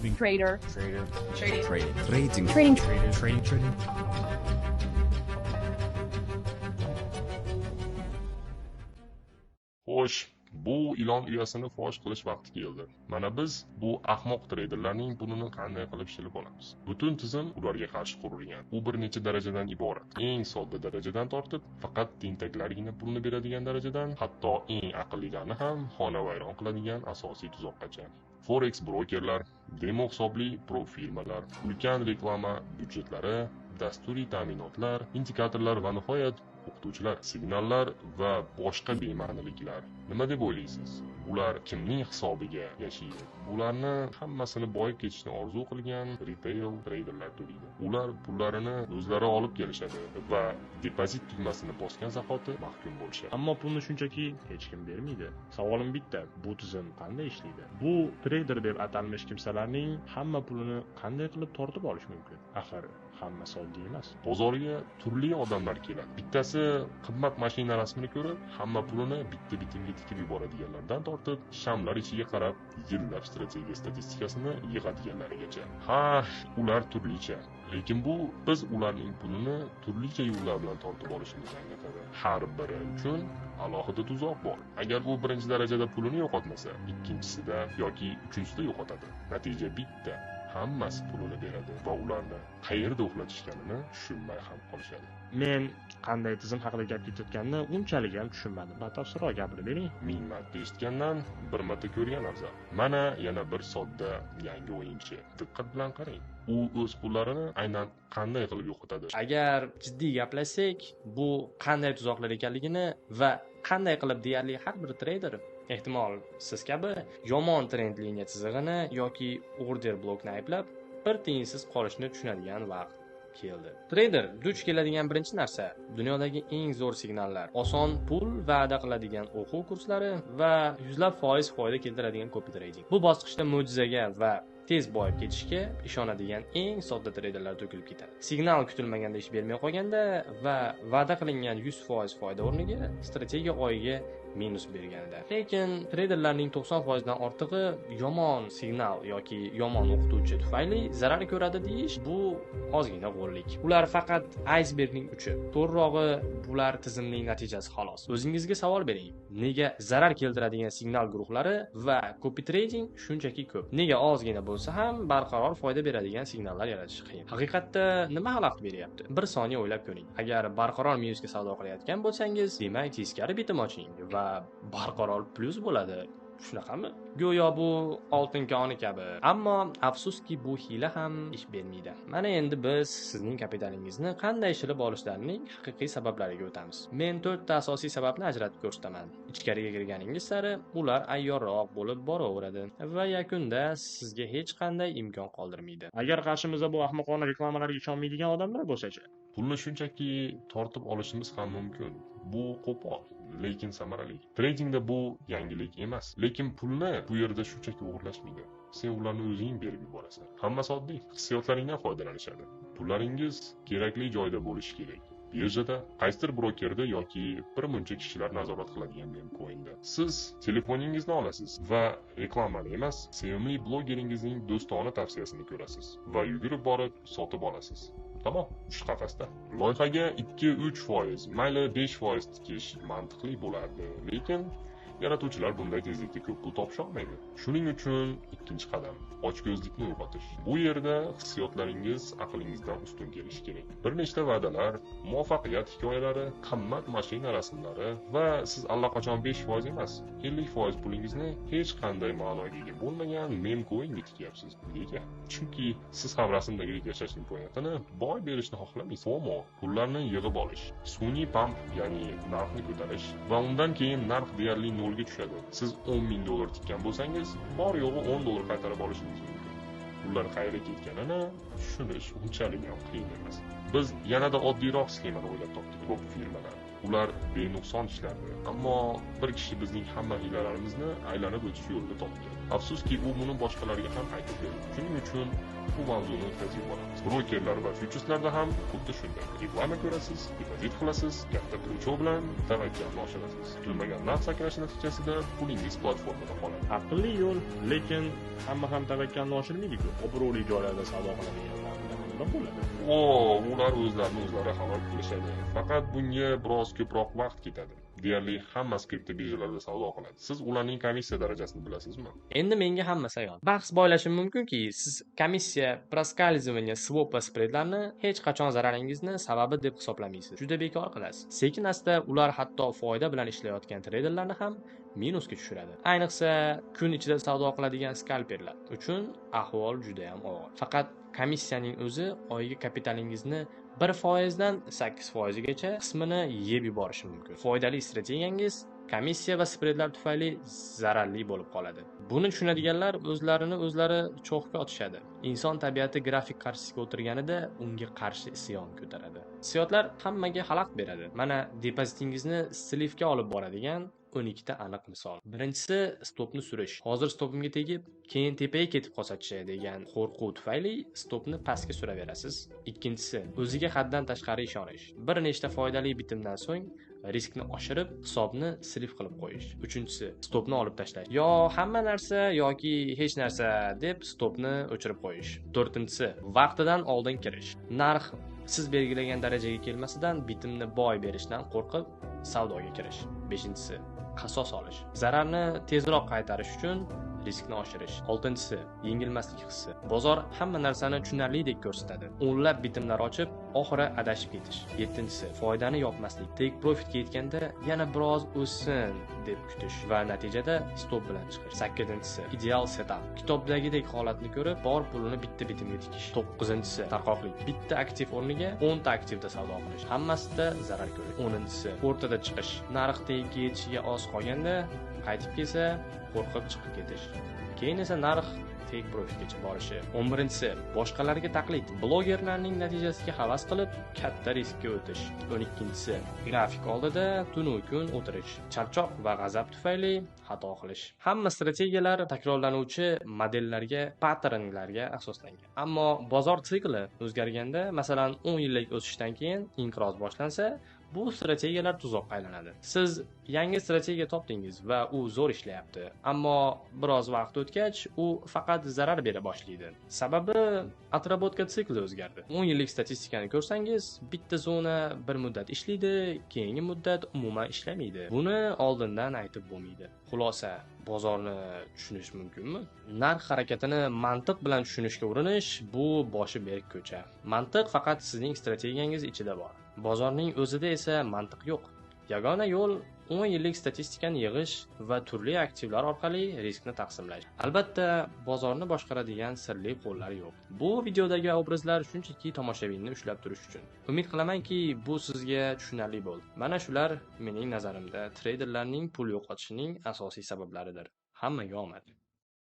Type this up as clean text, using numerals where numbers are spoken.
Trader. Trading. Xo'sh, bu ilon uyasini fosh qilish vaqti keldi. Mana biz bu ahmoq treyderlarning pulini qanday qilib shilib olamiz? Butun tizim ularga qarshi qurilgan. U bir necha darajadan iborat. Eng sodda darajadan tortib, faqat tentaklargina pulni beradigan darajadan, hatto eng aqllilarni ham xonavayron qiladigan asosiy tuzoqqacha. Forex brokerlar, demo hisobli profilmalar, ulkan reklama byudjetlari, dasturiy ta'minotlar, indikatorlar va nihoyat o'qituvchilar, signallar va boshqa bema'niliklar. Nima deb o'ylaysiz? Ular kimning hisobiga yashaydi? Ularni hammasini boyib ketishni orzu qilgan retail traderlar to'laydi. Ular pullarini o'zlari olib kelishadi va depozit tugmasini bosgan zahoti mahkum bo'lishadi. Ammo pulni shunchaki hech kim bermaydi. Savolim bitta, bu tizim qanday ishlaydi? Bu trader deb atalmish kimsalarning hamma pulini qanday qilib tortib olish mumkin? Axir hammasi oddiy emas. Bozorga turli odamlar keladi. Bittasi qimmat mashina rasmini ko'rib, hamma pulini bitta bitimga tikib yuboradiganlardan tortib, shamlar ichiga qarab, yillab strategiya statistikasini yig'adiganlarigacha. Ha, ular turlicha. Lekin bu biz ularning pulini turlicha yo'llar bilan tortib olishimizni anglatadi. Har biri uchun alohida tuzoq bor. Agar u birinchi darajada pulini yo'qotmasa, ikkinchisida yoki uchinchisida yo'qotadi. Natija bitta. Hammasi pulini beradi va ularni qayerda uxlatishganini tushunmay ham qolishadi. Men qanday tizim haqida gap ketayotganini unchalik ham tushunmadim. Batafsilroq gapirib bering. 1000 marta eshitgandan bir marta ko'rgan afzal. Mana yana bir sodda yangi o'yinchi. Diqqat bilan qarang. U o'z pullarini aynan qanday qilib yo'qotadi? Agar jiddiy gaplashsak, bu qanday tuzoqlar ekanligini va qanday qilib deyarli har bir treyder ehtimol siz kabi yomon trend liniya chizig'ini yoki order blokni ayblab bir tiyinsiz qolishni tushunadigan vaqt keldi. Trader duch keladigan birinchi narsa dunyodagi eng zo'r signallar, oson pul va'da qiladigan o'quv kurslari va yuzlab foiz foyda keltiradigan copy trading. Bu bosqichda mo'jizaga va tez boyib ketishga ishonadigan eng sodda treyderlar to'kilib ketadi. Signal kutilmaganda ish bermay qolganda va va'da qilingan 100% foyda o'rniga strategiya oyiga minus berganda. Lekin treyderlarning 90% dan ortig'i yomon signal yoki yomon o'qituvchi tufayli zarar ko'radi deyish bu ozgina g'o'llik. Ular faqat aysbergning uchi. To'g'rirog'i bular tizimning natijasi xolos. O'zingizga savol bering. Nega zarar keltiradigan signal guruhlari va copy trading shunchaki ko'p? Nega ozgina bo'lsa ham barqaror foyda beradigan signallar yaratish qiyin? Haqiqatda nima xalaqit beryapti? Bir soniya o'ylab ko'ring. Agar barqaror minusga savdo qilayotgan bo'lsangiz, demak teskari bitim oching va barqaror plyus bo'ladi. Shunaqami? Go'yo bu oltin koni kabi. Ammo afsuski bu hiyla ham ish bermaydi. Mana endi biz sizning kapitalingizni qanday shilib olishlarining haqiqiy sabablariga o'tamiz. Men 4 ta asosiy sababni ajratib ko'rsataman. Ichkariga kirganingiz sari ular ayyorroq bo'lib boraveradi va yakunda sizga hech qanday imkon qoldirmaydi. Agar qarshimizda bu ahmoqona reklamalarga ishonmaydigan odamlar bo'lsa-chi? Pulni shunchaki tortib olishimiz ham mumkin. Bu qo'pol, lekin samarali. Tradingda bu yangilik emas. Lekin pulni bu yerda shunchaki o'g'irlashmaydi. Sen ularni o'zing berib yuborasan. Hammasi oddiy. Hissiyotlaringdan foydalanishadi. Pullaringiz kerakli joyda bo'lishi kerak. Birjada, qaysidir brokerda yoki bir muncha kishilar nazorat qiladigan memcoinda. Siz telefoningizni olasiz va reklamani emas, sevimli blogeringizning do'stona tavsiyasini ko'rasiz va yugurib borib sotib olasiz. Tamom, uch qafasda. Loyihaga 2-3%, mayli 5% tikish mantiqli bo'lardi, lekin yaratuvchilar bunday tezlikda ko'p pul topisha olmaydi. Shuning uchun ikkinchi qadam ochko'zlikni uyg'otish. Bu yerda hissiyotlaringiz aqlingizdan ustun kelishi kerak. Bir nechta va'dalar, muvaffaqiyat hikoyalari, qimmat mashina rasmlari va siz allaqachon 5% emas, 50% pulingizni hech qanday ma'noga ega bo'lmagan memcoinga tikyapsiz. Nega? Chunki siz ham rasmdagidek yashash imkoniyatini boy berishni xohlamaysiz. FOMO, pullarni yig'ib olish, sun'iy pump, ya'ni narxni ko'tarish va undan keyin narx deyarli nolga tushadi. Siz $10,000 tikkan bo'lsangiz, bor yo'g'i $10 qaytarib olishingiz mumkin. Ular qayerga ketganini tushunish unchalik ham qiyin emas. Biz yanada oddiyroq sxemani o'ylab topdik. Ko'p firmalar ular benuqson ishlardi, ammo bir kishi bizning hamma hiylalarimizni aylanib o'tish yo'lini topdi. Afsuski, u buni boshqalarga ham aytib berdi. Shuning uchun bu mavzuni o'tkazib yuboramiz. Brokerlar va fyucherslarda ham xuddi shunday. Reklama ko'rasiz, depozit qilasiz, katta qiluv bilan tavakkalni oshirasiz. Kutilmagan narx sakrashi natijasida pulingiz platformada qoladi. Aqlli yo'l, lekin hamma ham tavakkalni oshirmaydi-ku. Obro'li joylarda savdo qiladiganlar bilan nima bo'ladi? Ular o'zlarini o'zlari halol qilishadi. Faqat bunga biroz ko'proq vaqt ketadi. Deyarli hamma kripto birjalarda savdo qiladi. Siz ularning komissiya darajasini bilasizmi? Endi menga hammasi ayon. Bahs boylashim mumkinki, siz komissiya, proskalizovание, swap va spreadlarni hech qachon zararingizni sababi deb hisoblamaysiz. Juda bekor qilasiz. Sekin-asta ular hatto foyda bilan ishlayotgan treyderlarni ham minusga tushiradi. Ayniqsa kun ichida savdo qiladigan skalperlar uchun ahvol juda ham og'ir. Faqat komissiyaning o'zi oyiga kapitalingizni 1% dan 8% gacha qismini yeb yuborishi mumkin. Foydali strategiyangiz komissiya va spreadlar tufayli zararli bo'lib qoladi. Buni tushunadiganlar o'zlari cho'qqa otishadi. Inson tabiati grafik qarshisiga o'tirganida unga qarshi isyon ko'taradi. Hissiyotlar hammaga xalaqit beradi. Mana depozitingizni slivga olib boradigan 12 ta aniq misol. Birinchisi stopni surish. Hozir stopimga tegib, keyin tepaga ketib qolsa-chi degan qo'rquv tufayli stopni pastga suraverasiz. Ikkinchisi o'ziga haddan tashqari ishonish. Bir nechta foydali bitimdan so'ng riskni oshirib, hisobni slif qilib qo'yish. Uchinchisi stopni olib tashlash. Yo hamma narsa yoki hech narsa deb stopni o'chirib qo'yish. To'rtinchisi vaqtidan oldin kirish. Narx siz belgilagan darajaga kelmasidan bitimni boy berishdan qo'rqib savdoga kirish. Beshinchisi qasos olish. Zararni tezroq qaytarish uchun riskni oshirish. Oltinchisi yengilmaslik hissi. Bozor hamma narsani tushunarlidek ko'rsatadi. O'nlab bitimlar ochib, oxiri adashib ketish. Yettinchisi foydani yopmaslik. Take profitga yetganda yana biroz o'ssin deb kutish va natijada stop bilan chiqish. Sakkizinchisi ideal setup. Kitobdagidek holatni ko'rib, bor pulini bitta bitimga tikish. To'qqizinchisi tarqoqlik. Bitta aktiv o'rniga 10 ta aktivda savdo qilish. Hammasida zarar ko'rish. O'ninchisi o'rtada chiqish. Narx tagiga yetishiga oz qolganda qaytib kelsa qo'rqib chiqib ketish. Keyin esa narx take profitgacha borishi. 11-si boshqalarga taqlid. Blogerlarning natijasiga havas qilib katta riskka o'tish. 12-si grafik oldida tunu kun o'tirish. Charchoq va g'azab tufayli xato qilish. Hamma strategiyalar takrorlanuvchi modellarga, patternlarga asoslangan. Ammo bozor sikli o'zgarganda, masalan 10 yillik o'sishdan keyin inqiroz boshlansa, bu strategiyalar tuzoqqa aylanadi. Siz yangi strategiya topdingiz va u zo'r ishlayapti, ammo biroz vaqt o'tgach u faqat zarar bera boshlaydi. Sababi atrobotka sikli o'zgardi. 10 yillik statistikani ko'rsangiz, bitta zona bir muddat ishlaydi, keyingi muddat umuman ishlamaydi. Buni oldindan aytib bo'lmaydi. Xulosa, bozorni tushunish mumkinmi? Narx harakatini mantiq bilan tushunishga urinish bu boshi berk ko'cha. Mantiq faqat sizning strategiyangiz ichida bor. Bozorning o'zida esa mantiq yo'q. Yagona yo'l 10 yillik statistikani yig'ish va turli aktivlar orqali riskni taqsimlash. Albatta, bozorni boshqaradigan sirli qo'llar yo'q. Bu videodagi obrazlar shunchaki tomoshabinni ushlab turish uchun. Umid qilamanki, bu sizga tushunarli bo'ldi. Mana shular mening nazarimda treyderlarning pul yo'qotishining asosiy sabablaridir. Hammaga omad.